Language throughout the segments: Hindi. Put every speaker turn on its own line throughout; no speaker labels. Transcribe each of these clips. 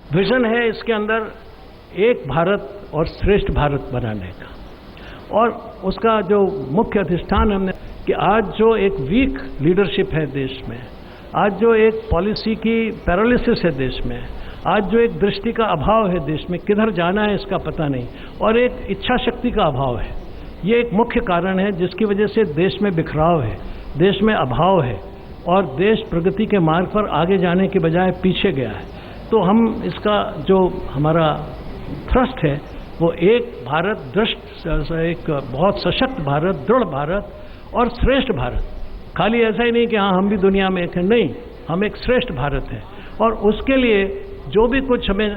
विजन है इसके अंदर एक भारत और श्रेष्ठ भारत बनाने का, और उसका जो मुख्य अधिष्ठान हमने कि आज जो एक वीक लीडरशिप है देश में, आज जो एक पॉलिसी की पैरालिसिस है देश में, आज जो एक दृष्टि का अभाव है देश में, किधर जाना है इसका पता नहीं, और एक इच्छा शक्ति का अभाव है, ये एक मुख्य कारण है जिसकी वजह से देश में बिखराव है, देश में अभाव है और देश प्रगति के मार्ग पर आगे जाने के बजाय पीछे गया है। तो हम इसका जो हमारा थ्रस्ट है वो एक भारत, एक बहुत सशक्त भारत, दृढ़ भारत और श्रेष्ठ भारत। खाली ऐसा ही नहीं कि हाँ हम भी दुनिया में एक हैं, नहीं, हम एक श्रेष्ठ भारत हैं और उसके लिए जो भी कुछ हमें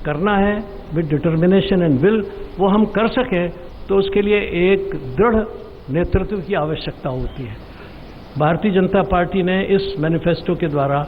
करना है विद डिटर्मिनेशन एंड विल वो हम कर सकें, तो उसके लिए एक दृढ़ नेतृत्व की आवश्यकता होती है। भारतीय जनता पार्टी ने इस मैनिफेस्टो के द्वारा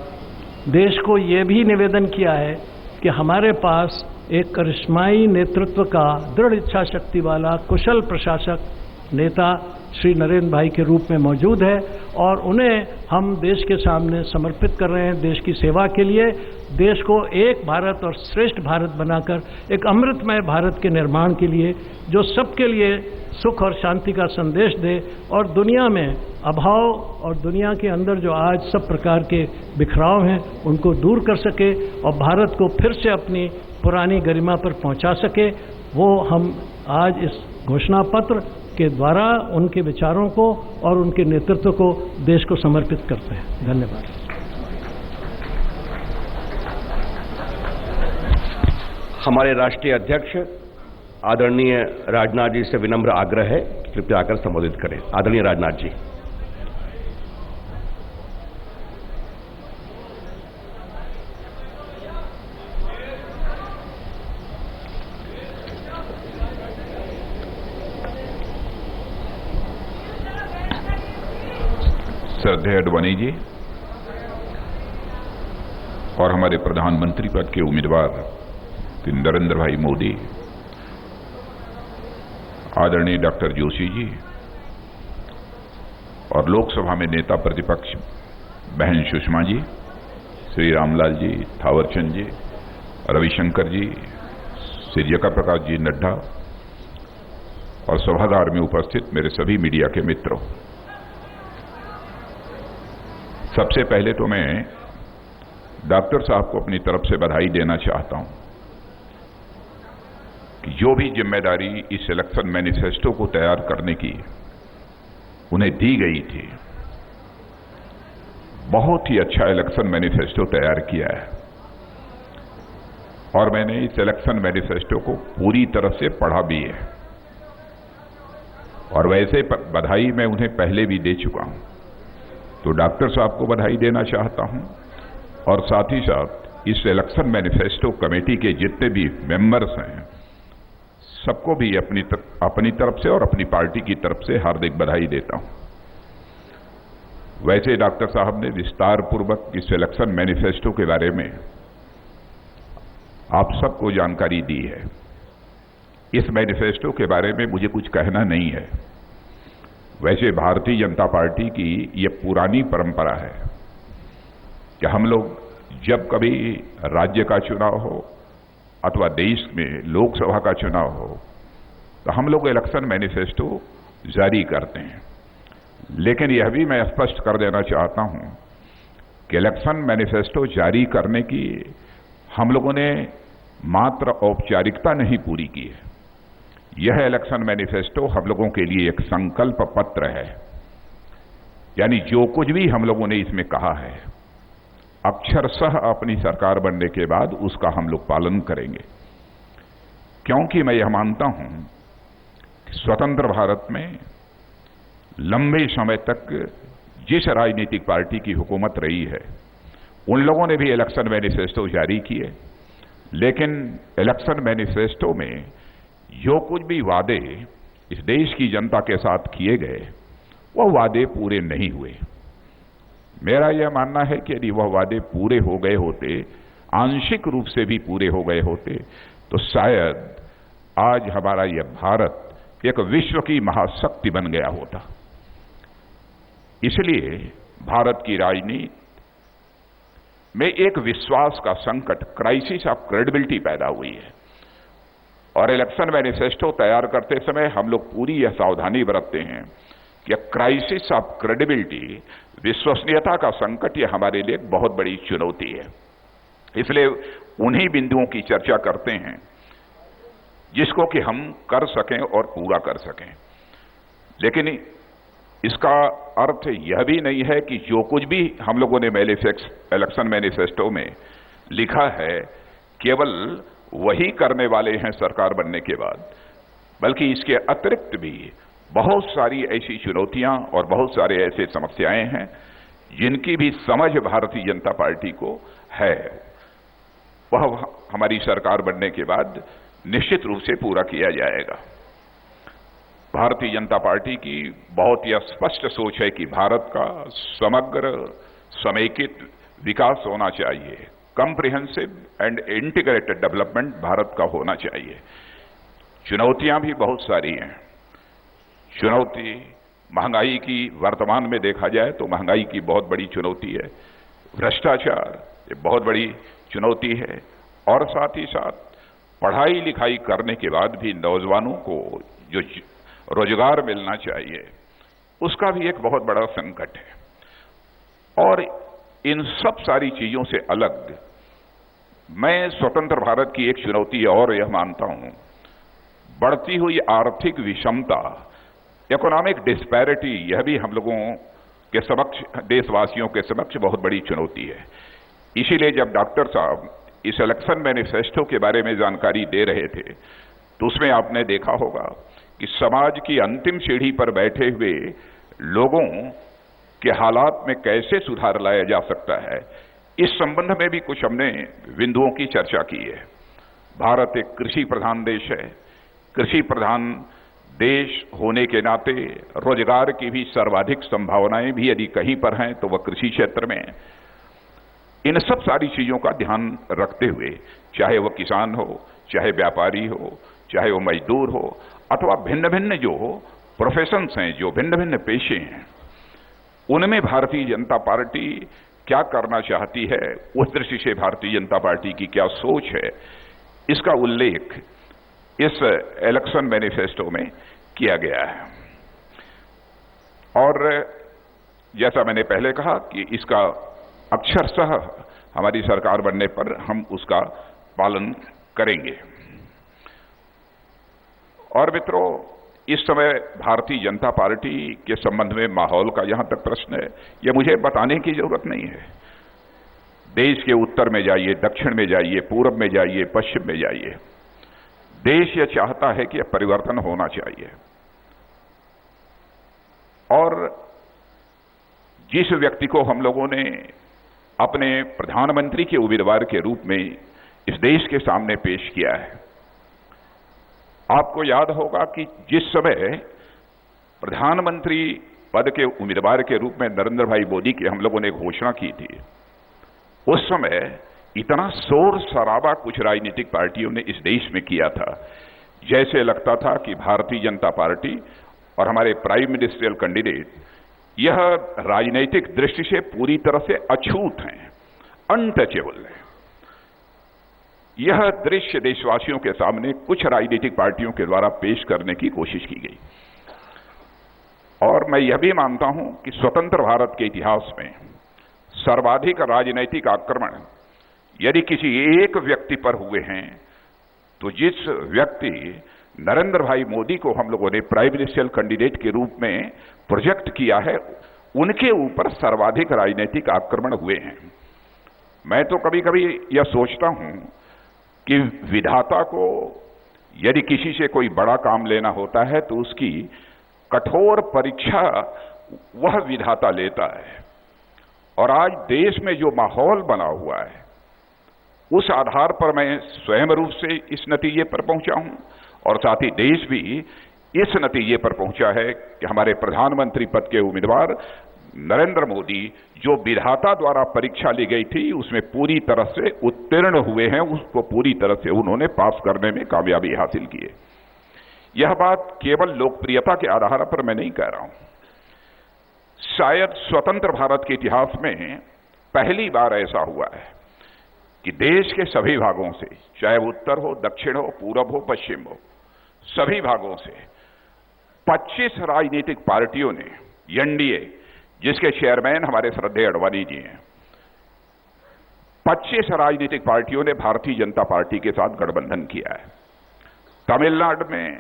देश को ये भी निवेदन किया है कि हमारे पास एक करिश्माई नेतृत्व का, दृढ़ इच्छा शक्ति वाला कुशल प्रशासक नेता श्री नरेंद्र भाई के रूप में मौजूद है और उन्हें हम देश के सामने समर्पित कर रहे हैं देश की सेवा के लिए, देश को एक भारत और श्रेष्ठ भारत बनाकर एक अमृतमय भारत के निर्माण के लिए जो सबके लिए सुख और शांति का संदेश दे और दुनिया में अभाव और दुनिया के अंदर जो आज सब प्रकार के बिखराव हैं उनको दूर कर सके और भारत को फिर से अपनी पुरानी गरिमा पर पहुंचा सके। वो हम आज इस घोषणा पत्र के द्वारा उनके विचारों को और उनके नेतृत्व को देश को समर्पित करते हैं। धन्यवाद।
हमारे राष्ट्रीय अध्यक्ष आदरणीय राजनाथ जी से विनम्र आग्रह है कि कृपया आकर संबोधित करें। आदरणीय राजनाथ जी।
श्रद्धेय अडवाणी जी और हमारे प्रधानमंत्री पद के उम्मीदवार नरेंद्र भाई मोदी, आदरणीय डॉक्टर जोशी जी और लोकसभा में नेता प्रतिपक्ष बहन सुषमा जी, श्री रामलाल जी, थावरचंद जी, रविशंकर जी, श्री जयका प्रकाश जी नड्डा और सभागार में उपस्थित मेरे सभी मीडिया के मित्रों, सबसे पहले तो मैं डॉक्टर साहब को अपनी तरफ से बधाई देना चाहता हूं कि जो भी जिम्मेदारी इस इलेक्शन मैनिफेस्टो को तैयार करने की उन्हें दी गई थी, बहुत ही अच्छा इलेक्शन मैनिफेस्टो तैयार किया है और मैंने इस इलेक्शन मैनिफेस्टो को पूरी तरह से पढ़ा भी है और वैसे बधाई मैं उन्हें पहले भी दे चुका हूं, तो डॉक्टर साहब को बधाई देना चाहता हूं और साथ ही साथ इस इलेक्शन मैनिफेस्टो कमेटी के जितने भी मेंबर्स हैं सबको भी अपनी तरफ से और अपनी पार्टी की तरफ से हार्दिक बधाई देता हूं। वैसे डॉक्टर साहब ने विस्तार पूर्वक इस इलेक्शन मैनिफेस्टो के बारे में आप सबको जानकारी दी है। इस मैनिफेस्टो के बारे में मुझे कुछ कहना नहीं है। वैसे भारतीय जनता पार्टी की ये पुरानी परंपरा है कि हम लोग जब कभी राज्य का चुनाव हो अथवा देश में लोकसभा का चुनाव हो तो हम लोग इलेक्शन मैनिफेस्टो जारी करते हैं, लेकिन यह भी मैं स्पष्ट कर देना चाहता हूं कि इलेक्शन मैनिफेस्टो जारी करने की हम लोगों ने मात्र औपचारिकता नहीं पूरी की है। यह इलेक्शन मैनिफेस्टो हम लोगों के लिए एक संकल्प पत्र है, यानी जो कुछ भी हम लोगों ने इसमें कहा है अक्षरशः अपनी सरकार बनने के बाद उसका हम लोग पालन करेंगे, क्योंकि मैं यह मानता हूं कि स्वतंत्र भारत में लंबे समय तक जिस राजनीतिक पार्टी की हुकूमत रही है उन लोगों ने भी इलेक्शन मैनिफेस्टो जारी किए, लेकिन इलेक्शन मैनिफेस्टो में जो कुछ भी वादे इस देश की जनता के साथ किए गए वह वादे पूरे नहीं हुए। मेरा यह मानना है कि यदि वह वादे पूरे हो गए होते, आंशिक रूप से भी पूरे हो गए होते, तो शायद आज हमारा यह भारत एक विश्व की महाशक्ति बन गया होता। इसलिए भारत की राजनीति में एक विश्वास का संकट, क्राइसिस ऑफ क्रेडिबिलिटी पैदा हुई है। और इलेक्शन मैनिफेस्टो तैयार करते समय हम लोग पूरी यह सावधानी बरतते हैं कि क्राइसिस ऑफ क्रेडिबिलिटी, विश्वसनीयता का संकट, यह हमारे लिए एक बहुत बड़ी चुनौती है। इसलिए उन्हीं बिंदुओं की चर्चा करते हैं जिसको कि हम कर सकें और पूरा कर सकें। लेकिन इसका अर्थ यह भी नहीं है कि जो कुछ भी हम लोगों ने इलेक्शन मैनिफेस्टो में लिखा है केवल वही करने वाले हैं सरकार बनने के बाद, बल्कि इसके अतिरिक्त भी बहुत सारी ऐसी चुनौतियां और बहुत सारे ऐसे समस्याएं हैं जिनकी भी समझ भारतीय जनता पार्टी को है। वह हमारी सरकार बनने के बाद निश्चित रूप से पूरा किया जाएगा। भारतीय जनता पार्टी की बहुत ही स्पष्ट सोच है कि भारत का समग्र समेकित विकास होना चाहिए, comprehensive and integrated development Bharat का होना चाहिए। चुनौतियां भी बहुत सारी हैं। चुनौती महंगाई की, वर्तमान में देखा जाए तो महंगाई की बहुत बड़ी चुनौती है। भ्रष्टाचार ये बहुत बड़ी चुनौती है। और साथ ही साथ पढ़ाई लिखाई करने के बाद भी नौजवानों को जो रोजगार मिलना चाहिए उसका भी एक बहुत बड़ा संकट है। और इन सब सारी चीजों से अलग मैं स्वतंत्र भारत की एक चुनौती और यह मानता हूं, बढ़ती हुई आर्थिक विषमता, इकोनॉमिक डिस्पैरिटी, यह भी हम लोगों के समक्ष, देशवासियों के समक्ष बहुत बड़ी चुनौती है। इसीलिए जब डॉक्टर साहब इस इलेक्शन मैनिफेस्टो के बारे में जानकारी दे रहे थे तो उसमें आपने देखा होगा कि समाज की अंतिम सीढ़ी पर बैठे हुए लोगों के हालात में कैसे सुधार लाया जा सकता है, इस संबंध में भी कुछ हमने बिंदुओं की चर्चा की है। भारत एक कृषि प्रधान देश है। कृषि प्रधान देश होने के नाते रोजगार की भी सर्वाधिक संभावनाएं भी यदि कहीं पर हैं तो वह कृषि क्षेत्र में। इन सब सारी चीजों का ध्यान रखते हुए, चाहे वह किसान हो, चाहे व्यापारी हो, चाहे वो मजदूर हो, अथवा भिन्न भिन्न जो प्रोफेशंस हैं, जो भिन्न भिन्न पेशे हैं, उनमें भारतीय जनता पार्टी क्या करना चाहती है, उस दृष्टि से भारतीय जनता पार्टी की क्या सोच है, इसका उल्लेख इस इलेक्शन मैनिफेस्टो में किया गया है। और जैसा मैंने पहले कहा कि इसका अक्षरशः हमारी सरकार बनने पर हम उसका पालन करेंगे। और मित्रों, इस समय भारतीय जनता पार्टी के संबंध में माहौल का जहां तक प्रश्न है, यह मुझे बताने की जरूरत नहीं है। देश के उत्तर में जाइए, दक्षिण में जाइए, पूर्व में जाइए, पश्चिम में जाइए, देश यह चाहता है कि यह परिवर्तन होना चाहिए। और जिस व्यक्ति को हम लोगों ने अपने प्रधानमंत्री के उम्मीदवार के रूप में इस देश के सामने पेश किया है, आपको याद होगा कि जिस समय प्रधानमंत्री पद के उम्मीदवार के रूप में नरेंद्र भाई मोदी की हम लोगों ने घोषणा की थी, उस समय इतना शोर शराबा कुछ राजनीतिक पार्टियों ने इस देश में किया था, जैसे लगता था कि भारतीय जनता पार्टी और हमारे प्राइम मिनिस्ट्रियल कैंडिडेट यह राजनीतिक दृष्टि से पूरी तरह से अछूत हैं, अनटचेबल हैं। यह दृश्य देशवासियों के सामने कुछ राजनीतिक पार्टियों के द्वारा पेश करने की कोशिश की गई। और मैं यह भी मानता हूं कि स्वतंत्र भारत के इतिहास में सर्वाधिक राजनीतिक आक्रमण यदि किसी एक व्यक्ति पर हुए हैं तो जिस व्यक्ति नरेंद्र भाई मोदी को हम लोगों ने प्राइम मिनिस्ट्रियल कैंडिडेट के रूप में प्रोजेक्ट किया है, उनके ऊपर सर्वाधिक राजनीतिक आक्रमण हुए हैं। मैं तो कभी कभी यह सोचता हूं कि विधाता को यदि किसी से कोई बड़ा काम लेना होता है तो उसकी कठोर परीक्षा वह विधाता लेता है। और आज देश में जो माहौल बना हुआ है, उस आधार पर मैं स्वयं रूप से इस नतीजे पर पहुंचा हूं और साथ ही देश भी इस नतीजे पर पहुंचा है कि हमारे प्रधानमंत्री पद के उम्मीदवार नरेंद्र मोदी जो विधाता द्वारा परीक्षा ली गई थी उसमें पूरी तरह से उत्तीर्ण हुए हैं, उसको पूरी तरह से उन्होंने पास करने में कामयाबी हासिल की है। यह बात केवल लोकप्रियता के आधार पर मैं नहीं कह रहा हूं। शायद स्वतंत्र भारत के इतिहास में पहली बार ऐसा हुआ है कि देश के सभी भागों से, चाहे उत्तर हो, दक्षिण हो, पूरब हो, पश्चिम हो, सभी भागों से 25 राजनीतिक पार्टियों ने, एनडीए जिसके चेयरमैन हमारे श्रद्धेय अडवाणी जी हैं, 25 राजनीतिक पार्टियों ने भारतीय जनता पार्टी के साथ गठबंधन किया है। तमिलनाडु में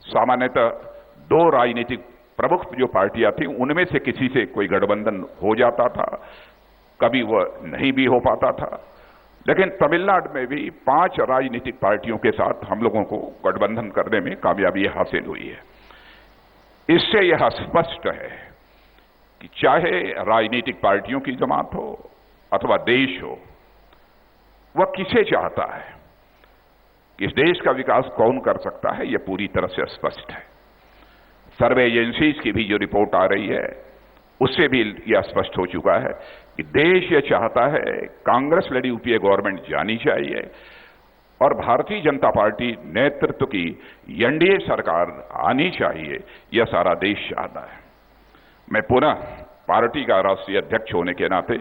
सामान्यतः 2 राजनीतिक प्रमुख जो पार्टियां थी, उनमें से किसी से कोई गठबंधन हो जाता था, कभी वह नहीं भी हो पाता था। लेकिन तमिलनाडु में भी 5 राजनीतिक पार्टियों के साथ हम लोगों को गठबंधन करने में कामयाबी हासिल हुई है। इससे यह स्पष्ट है कि चाहे राजनीतिक पार्टियों की जमात हो अथवा देश हो, वह किसे चाहता है, इस देश का विकास कौन कर सकता है, यह पूरी तरह से स्पष्ट है। सर्वे एजेंसीज की भी जो रिपोर्ट आ रही है, उससे भी यह स्पष्ट हो चुका है कि देश यह चाहता है कांग्रेस लड़ी यूपीए गवर्नमेंट जानी चाहिए और भारतीय जनता पार्टी नेतृत्व की एनडीए सरकार आनी चाहिए, यह सारा देश चाहता है। मैं पुनः पार्टी का राष्ट्रीय अध्यक्ष होने के नाते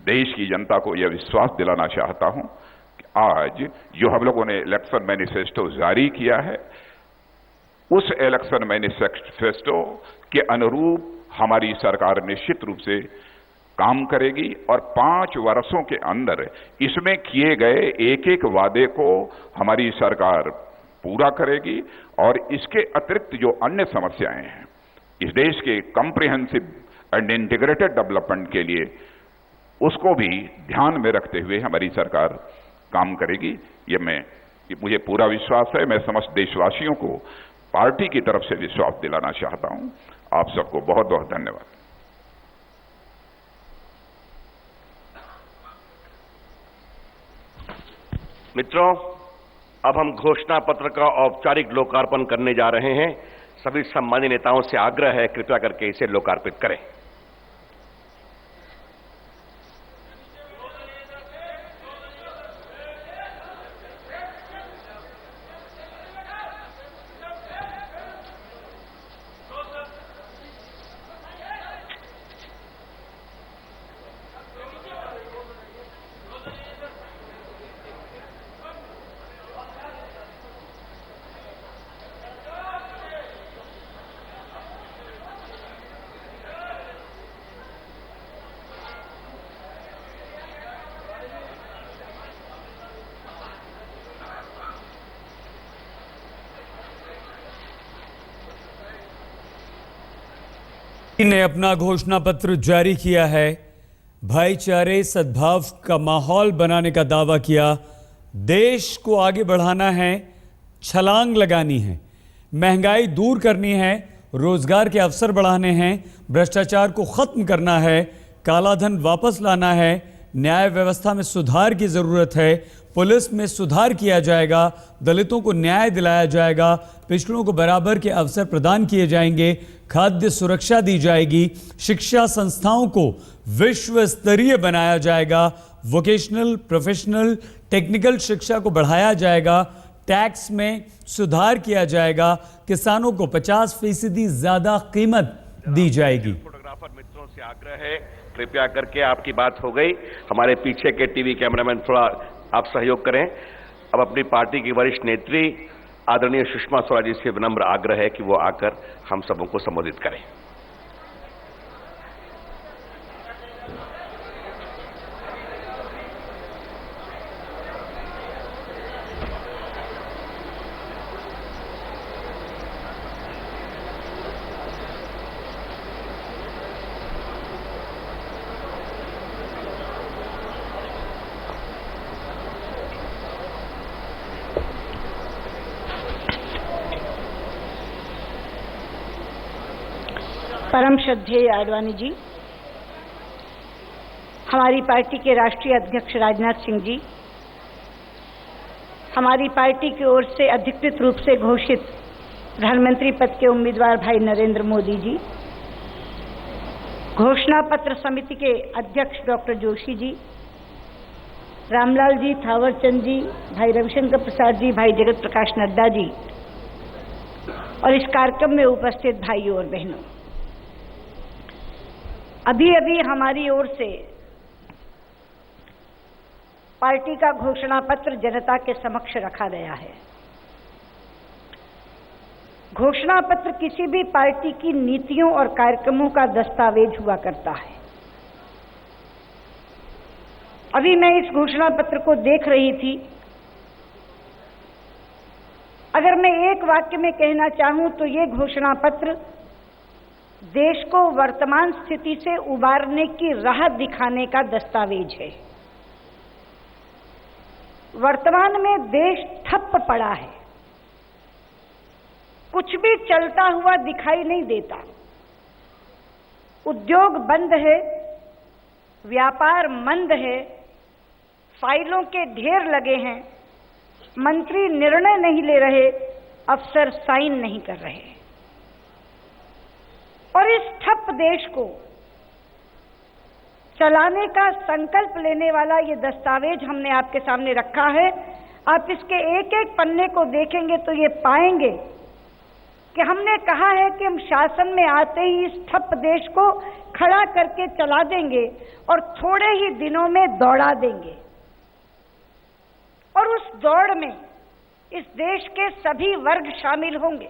देश की जनता को यह विश्वास दिलाना चाहता हूं कि आज जो हम लोगों ने इलेक्शन मैनिफेस्टो जारी किया है, उस इलेक्शन मैनिफेस्टो के अनुरूप हमारी सरकार निश्चित रूप से काम करेगी और 5 वर्षों के अंदर इसमें किए गए एक एक वादे को हमारी सरकार पूरा करेगी और इसके अतिरिक्त जो अन्य समस्याएं हैं, इस देश के कॉम्प्रिहेंसिव एंड इंटीग्रेटेड डेवलपमेंट के लिए, उसको भी ध्यान में रखते हुए हमारी सरकार काम करेगी। मुझे पूरा विश्वास है। मैं समस्त देशवासियों को पार्टी की तरफ से विश्वास दिलाना चाहता हूं। आप सबको बहुत बहुत धन्यवाद।
मित्रों, अब हम घोषणा पत्र का औपचारिक लोकार्पण करने जा रहे हैं। सभी सम्मानीय नेताओं से आग्रह है, कृपया करके इसे लोकार्पित करें।
ने अपना घोषणा पत्र जारी किया है। भाईचारे सद्भाव का माहौल बनाने का दावा किया। देश को आगे बढ़ाना है, छलांग लगानी है, महंगाई दूर करनी है, रोजगार के अवसर बढ़ाने हैं, भ्रष्टाचार को खत्म करना है, कालाधन वापस लाना है, न्याय व्यवस्था में सुधार की जरूरत है, पुलिस में सुधार किया जाएगा, दलितों को न्याय दिलाया जाएगा, पिछड़ों को बराबर के अवसर प्रदान किए जाएंगे, खाद्य सुरक्षा दी जाएगी, शिक्षा संस्थाओं को विश्व स्तरीय बनाया जाएगा, वोकेशनल, प्रोफेशनल, टेक्निकल शिक्षा को बढ़ाया जाएगा, टैक्स में सुधार किया जाएगा, किसानों को 50% ज्यादा कीमत दी जाएगी।
फोटोग्राफर मित्रों से आग्रह है, कृपया करके आपकी बात हो गई। हमारे पीछे के टीवी कैमरामैन थोड़ा आप सहयोग करें। अब अपनी पार्टी की वरिष्ठ नेत्री आदरणीय सुषमा स्वराज जी से विनम्र आग्रह है कि वो आकर हम सबों को संबोधित करें।
परम श्रद्धेय आडवाणी जी, हमारी पार्टी के राष्ट्रीय अध्यक्ष राजनाथ सिंह जी, हमारी पार्टी की ओर से अधिकृत रूप से घोषित प्रधानमंत्री पद के उम्मीदवार भाई नरेंद्र मोदी जी, घोषणा पत्र समिति के अध्यक्ष डॉक्टर जोशी जी, रामलाल जी, थावरचंद जी, भाई रविशंकर प्रसाद जी, भाई जगत प्रकाश नड्डा जी और इस कार्यक्रम में उपस्थित भाइयों और बहनों, अभी अभी हमारी ओर से पार्टी का घोषणा पत्र जनता के समक्ष रखा गया है। घोषणा पत्र किसी भी पार्टी की नीतियों और कार्यक्रमों का दस्तावेज हुआ करता है। अभी मैं इस घोषणा पत्र को देख रही थी। अगर मैं एक वाक्य में कहना चाहूं तो ये घोषणा पत्र देश को वर्तमान स्थिति से उबारने की राह दिखाने का दस्तावेज है। वर्तमान में देश ठप पड़ा है, कुछ भी चलता हुआ दिखाई नहीं देता। उद्योग बंद है, व्यापार मंद है, फाइलों के ढेर लगे हैं, मंत्री निर्णय नहीं ले रहे, अफसर साइन नहीं कर रहे। और इस ठप देश को चलाने का संकल्प लेने वाला ये दस्तावेज हमने आपके सामने रखा है। आप इसके एक एक पन्ने को देखेंगे तो ये पाएंगे कि हमने कहा है कि हम शासन में आते ही इस ठप देश को खड़ा करके चला देंगे और थोड़े ही दिनों में दौड़ा देंगे। और उस दौड़ में इस देश के सभी वर्ग शामिल होंगे,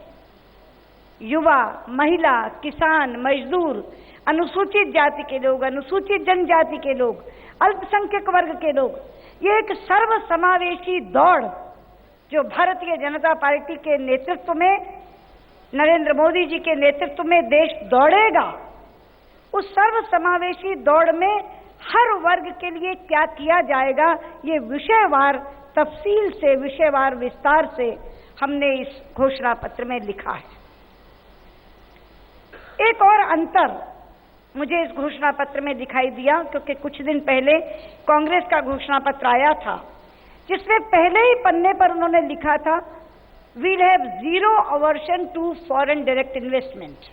युवा, महिला, किसान, मजदूर, अनुसूचित जाति के लोग, अनुसूचित जनजाति के लोग, अल्पसंख्यक वर्ग के लोग। ये एक सर्वसमावेशी दौड़ जो भारतीय जनता पार्टी के नेतृत्व में, नरेंद्र मोदी जी के नेतृत्व में देश दौड़ेगा। उस सर्वसमावेशी दौड़ में हर वर्ग के लिए क्या किया जाएगा, ये विषयवार तफसील से, विषयवार विस्तार से हमने इस घोषणा पत्र में लिखा है। एक और अंतर मुझे इस घोषणा पत्र में दिखाई दिया, क्योंकि कुछ दिन पहले कांग्रेस का घोषणा पत्र आया था, जिसमें पहले ही पन्ने पर उन्होंने लिखा था, we'll have zero aversion to foreign direct investment.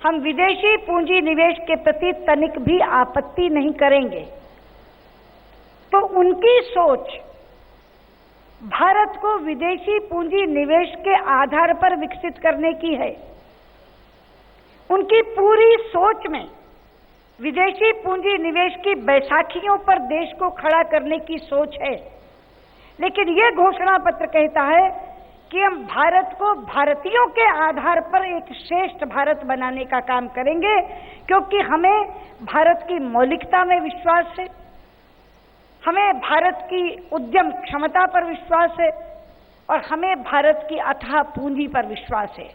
हम विदेशी पूंजी निवेश के प्रति तनिक भी आपत्ति नहीं करेंगे। तो उनकी सोच भारत को विदेशी पूंजी निवेश के आधार पर विकसित करने की है। उनकी पूरी सोच में विदेशी पूंजी निवेश की बैसाखियों पर देश को खड़ा करने की सोच है। लेकिन यह घोषणा पत्र कहता है कि हम भारत को भारतीयों के आधार पर एक श्रेष्ठ भारत बनाने का काम करेंगे, क्योंकि हमें भारत की मौलिकता में विश्वास है, हमें भारत की उद्यम क्षमता पर विश्वास है और हमें भारत की अथाह पूंजी पर विश्वास है।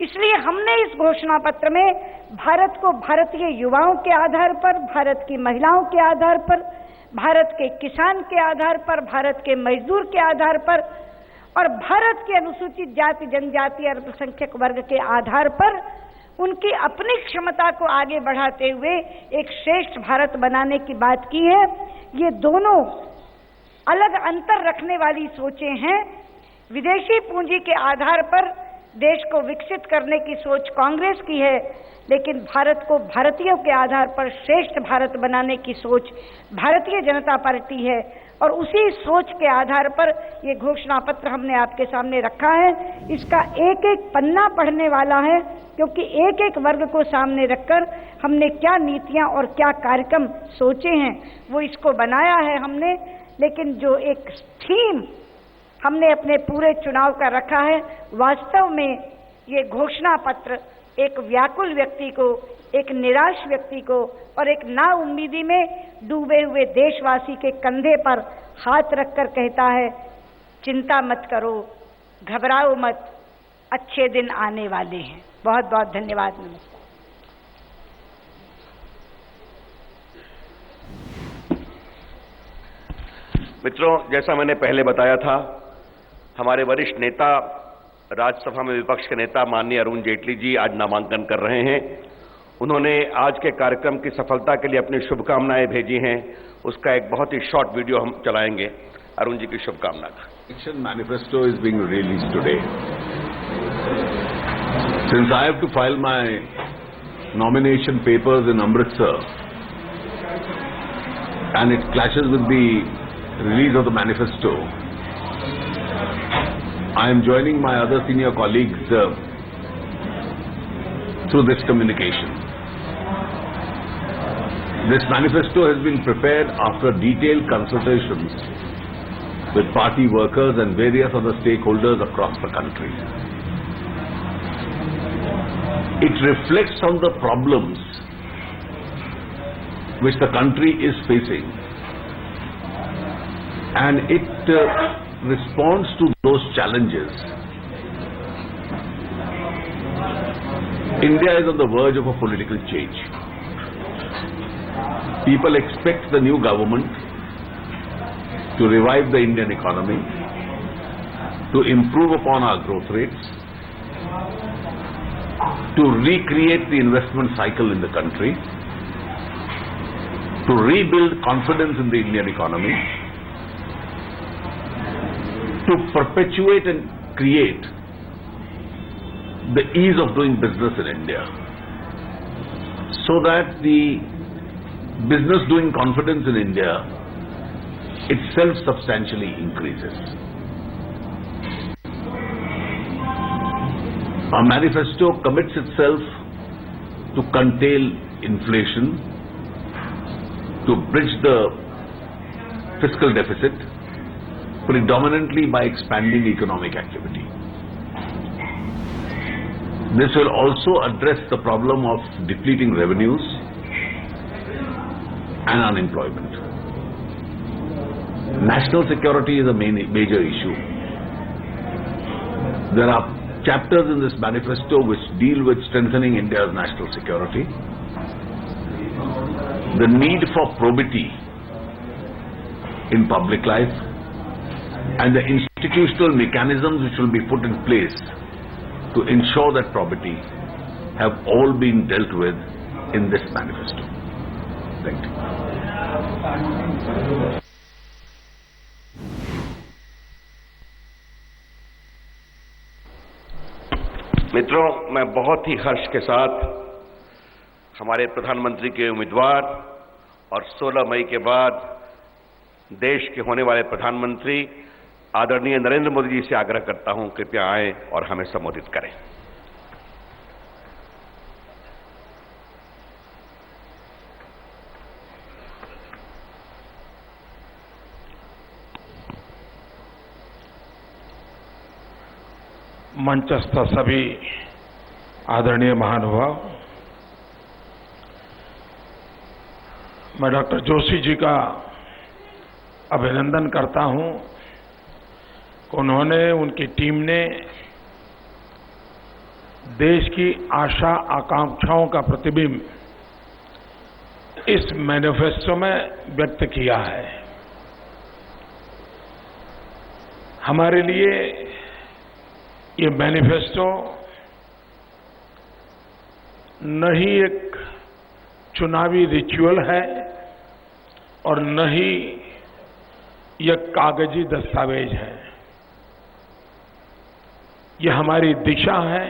इसलिए हमने इस घोषणा पत्र में भारत को भारतीय युवाओं के आधार पर, भारत की महिलाओं के आधार पर, भारत के किसान के आधार पर, भारत के मजदूर के आधार पर और भारत के अनुसूचित जाति, जनजाति और अल्पसंख्यक वर्ग के आधार पर उनकी अपनी क्षमता को आगे बढ़ाते हुए एक श्रेष्ठ भारत बनाने की बात की है। ये दोनों अलग अंतर रखने वाली सोचें हैं। विदेशी पूंजी के आधार पर देश को विकसित करने की सोच कांग्रेस की है, लेकिन भारत को भारतीयों के आधार पर श्रेष्ठ भारत बनाने की सोच भारतीय जनता पार्टी है। और उसी सोच के आधार पर ये घोषणा पत्र हमने आपके सामने रखा है। इसका एक एक पन्ना पढ़ने वाला है, क्योंकि एक एक वर्ग को सामने रखकर हमने क्या नीतियां और क्या कार्यक्रम सोचे हैं वो इसको बनाया है हमने। लेकिन जो एक थीम हमने अपने पूरे चुनाव का रखा है, वास्तव में ये घोषणा पत्र एक व्याकुल व्यक्ति को, एक निराश व्यक्ति को और एक नाउम्मीदी में डूबे हुए देशवासी के कंधे पर हाथ रखकर कहता है, चिंता मत करो, घबराओ मत, अच्छे दिन आने वाले हैं। बहुत बहुत धन्यवाद। नमस्कार।
मित्रों, जैसा मैंने पहले बताया था, हमारे वरिष्ठ नेता, राज्यसभा में विपक्ष के नेता माननीय अरुण जेटली जी आज नामांकन कर रहे हैं। उन्होंने आज के कार्यक्रम की सफलता के लिए अपनी शुभकामनाएं भेजी हैं। उसका एक बहुत ही शॉर्ट वीडियो हम चलाएंगे। अरुण जी की शुभकामना का।
Election manifesto is being released today. Since I have to file my nomination papers in Amritsar and it clashes with the release of the manifesto, I am joining my other senior colleagues through this communication. This manifesto has been prepared after detailed consultations with party workers and various other stakeholders across the country. It reflects on the problems which the country is facing, and it responds to those challenges. India is on the verge of a political change. People expect the new government to revive the Indian economy, to improve upon our growth rates, to recreate the investment cycle in the country, to rebuild confidence in the Indian economy, to perpetuate and create the ease of doing business in India, so that the business doing confidence in India itself substantially increases. Our manifesto commits itself to curtail inflation, to bridge the fiscal deficit, predominantly by expanding economic activity. This will also address the problem of depleting revenues and unemployment. National security is a major issue. There are chapters in this manifesto which deal with strengthening India's national security, the need for probity in public life, and the institutional mechanisms which will be put in place to ensure that probity have all been dealt with in this manifesto. Thank you.
मित्रों, मैं बहुत ही हर्ष के साथ हमारे प्रधानमंत्री के उम्मीदवार और 16 मई के बाद देश के होने वाले प्रधानमंत्री आदरणीय नरेंद्र मोदी जी से आग्रह करता हूं, कृपया आएं और हमें संबोधित करें।
मंचस्थ सभी आदरणीय महानुभाव, मैं डॉक्टर जोशी जी का अभिनंदन करता हूं। उन्होंने, उनकी टीम ने देश की आशा आकांक्षाओं का प्रतिबिंब इस मैनिफेस्टो में व्यक्त किया है। हमारे लिए ये मैनिफेस्टो न ही एक चुनावी रिचुअल है और न ही यह कागजी दस्तावेज है। यह हमारी दिशा है,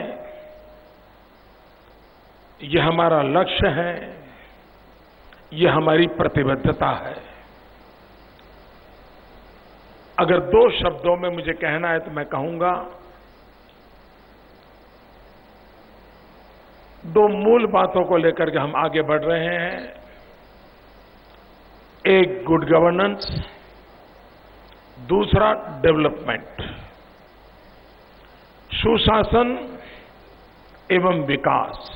यह हमारा लक्ष्य है, यह हमारी प्रतिबद्धता है। अगर 2 शब्दों में मुझे कहना है तो मैं कहूंगा 2 मूल बातों को लेकर के हम आगे बढ़ रहे हैं। एक गुड गवर्नेंस, दूसरा डेवलपमेंट, सुशासन एवं विकास।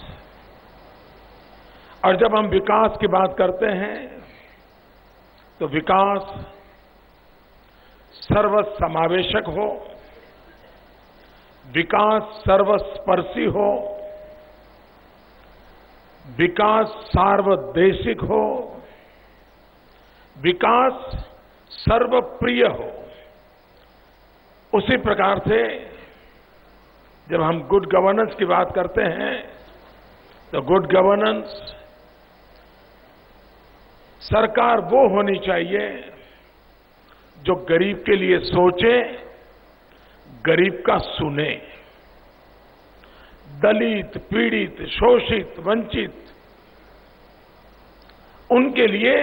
और जब हम विकास की बात करते हैं तो विकास सर्वसमावेशक हो, विकास सर्वस्पर्शी हो, विकास सार्वदेशिक हो, विकास सर्वप्रिय हो। उसी प्रकार से जब हम गुड गवर्नेंस की बात करते हैं तो गुड गवर्नेंस सरकार वो होनी चाहिए जो गरीब के लिए सोचे, गरीब का सुने। दलित, पीड़ित, शोषित, वंचित, उनके लिए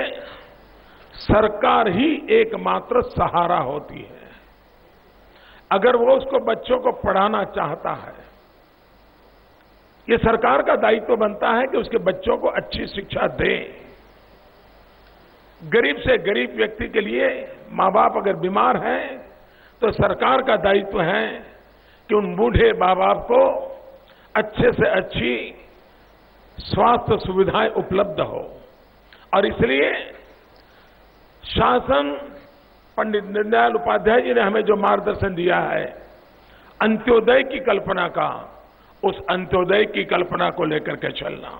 सरकार ही एकमात्र सहारा होती है। अगर वो उसको बच्चों को पढ़ाना चाहता है, ये सरकार का दायित्व बनता है कि उसके बच्चों को अच्छी शिक्षा दे। गरीब से गरीब व्यक्ति के लिए माँ बाप अगर बीमार हैं तो सरकार का दायित्व है कि उन बूढ़े माँ बाप को अच्छे से अच्छी स्वास्थ्य सुविधाएं उपलब्ध हो। और इसलिए शासन पंडित दीनदयाल उपाध्याय जी ने हमें जो मार्गदर्शन दिया है अंत्योदय की कल्पना का, उस अंत्योदय की कल्पना को लेकर के चलना।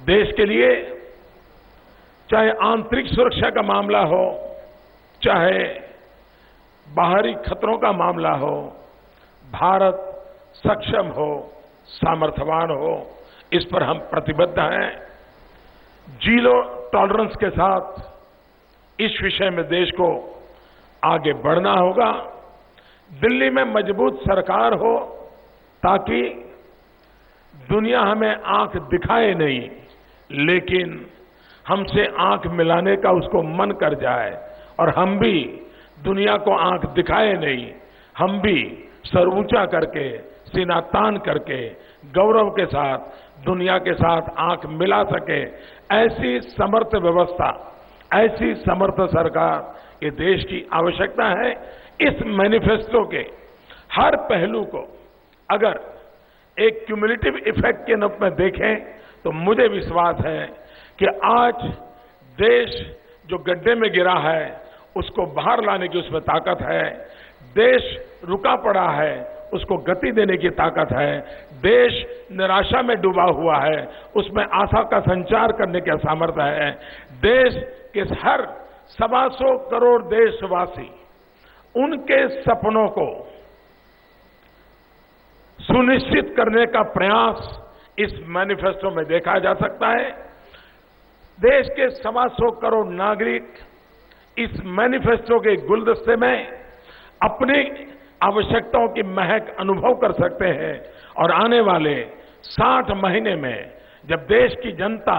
देश के लिए चाहे आंतरिक सुरक्षा का मामला हो, चाहे बाहरी खतरों का मामला हो, भारत सक्षम हो, सामर्थ्यवान हो, इस पर हम प्रतिबद्ध हैं। जीरो टॉलरेंस के साथ इस विषय में देश को आगे बढ़ना होगा। दिल्ली में मजबूत सरकार हो ताकि दुनिया हमें आंख दिखाए नहीं, लेकिन हमसे आंख मिलाने का उसको मन कर जाए, और हम भी दुनिया को आंख दिखाए नहीं, हम भी सर ऊंचा करके, सीना तान करके, गौरव के साथ दुनिया के साथ आंख मिला सके। ऐसी समर्थ व्यवस्था, ऐसी समर्थ सरकार ये देश की आवश्यकता है। इस मैनिफेस्टो के हर पहलू को अगर एक क्यूमुलेटिव इफेक्ट के रूप में देखें तो मुझे विश्वास है कि आज देश जो गड्ढे में गिरा है उसको बाहर लाने की उसमें ताकत है। देश रुका पड़ा है, उसको गति देने की ताकत है। देश निराशा में डूबा हुआ है, उसमें आशा का संचार करने का सामर्थ्य है। देश के हर 125 करोड़ देशवासी उनके सपनों को सुनिश्चित करने का प्रयास इस मैनिफेस्टो में देखा जा सकता है। देश के 125 करोड़ नागरिक इस मैनिफेस्टो के गुलदस्ते में अपनी आवश्यकताओं की महक अनुभव कर सकते हैं, और आने वाले 60 महीने में जब देश की जनता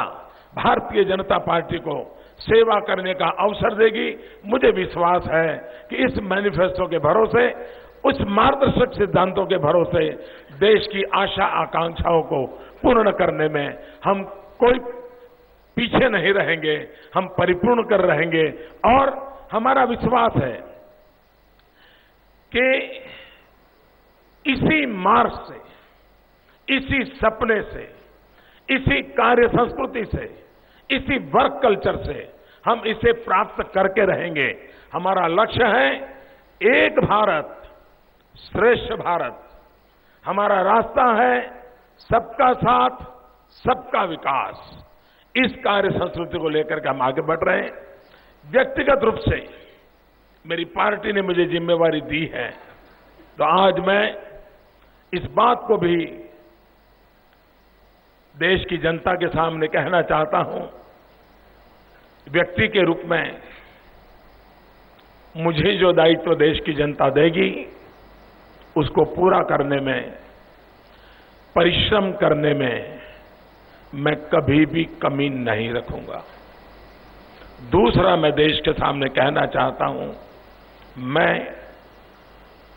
भारतीय जनता पार्टी को सेवा करने का अवसर देगी, मुझे विश्वास है कि इस मैनिफेस्टो के भरोसे, उस मार्गदर्शक सिद्धांतों के भरोसे देश की आशा आकांक्षाओं को पूर्ण करने में हम कोई पीछे नहीं रहेंगे, हम परिपूर्ण कर रहेंगे। और हमारा विश्वास है कि इसी मार्ग से, इसी सपने से, इसी कार्य संस्कृति से, इसी वर्क कल्चर से हम इसे प्राप्त करके रहेंगे। हमारा लक्ष्य है एक भारत श्रेष्ठ भारत। हमारा रास्ता है सबका साथ, सबका विकास। इस कार्य संस्कृति को लेकर के हम आगे बढ़ रहे हैं। व्यक्तिगत रूप से मेरी पार्टी ने मुझे जिम्मेवारी दी है, तो आज मैं इस बात को भी देश की जनता के सामने कहना चाहता हूं, व्यक्ति के रूप में मुझे जो दायित्व देश की जनता देगी उसको पूरा करने में, परिश्रम करने में मैं कभी भी कमी नहीं रखूंगा। दूसरा, मैं देश के सामने कहना चाहता हूं, मैं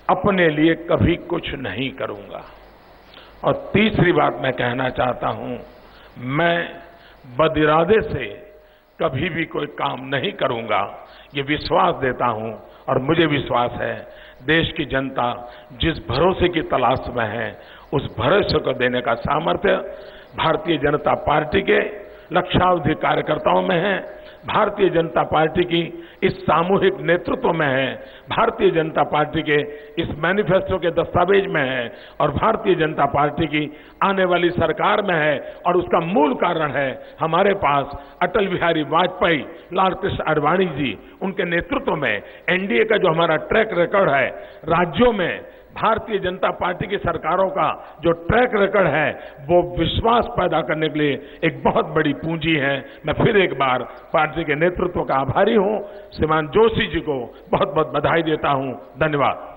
अपने लिए कभी कुछ नहीं करूंगा। और तीसरी बात मैं कहना चाहता हूं, मैं बदिरादे से कभी भी कोई काम नहीं करूंगा, ये विश्वास देता हूं। और मुझे विश्वास है देश की जनता जिस भरोसे की तलाश में है, उस भरोसे को देने का सामर्थ्य भारतीय जनता पार्टी के लक्षावधि कार्यकर्ताओं में है, भारतीय जनता पार्टी की इस सामूहिक नेतृत्व में है, भारतीय जनता पार्टी के इस मैनिफेस्टो के दस्तावेज में है, और भारतीय जनता पार्टी की आने वाली सरकार में है। और उसका मूल कारण है हमारे पास अटल बिहारी वाजपेयी, लाल कृष्ण आडवाणी जी, उनके नेतृत्व में एनडीए का जो हमारा ट्रैक रिकॉर्ड है, राज्यों में भारतीय जनता पार्टी की सरकारों का जो ट्रैक रिकॉर्ड है, वो विश्वास पैदा करने के लिए एक बहुत बड़ी पूंजी है। मैं फिर एक बार पार्टी के नेतृत्व का आभारी हूं। श्रीमान जोशी जी को बहुत बहुत बधाई देता हूं। धन्यवाद।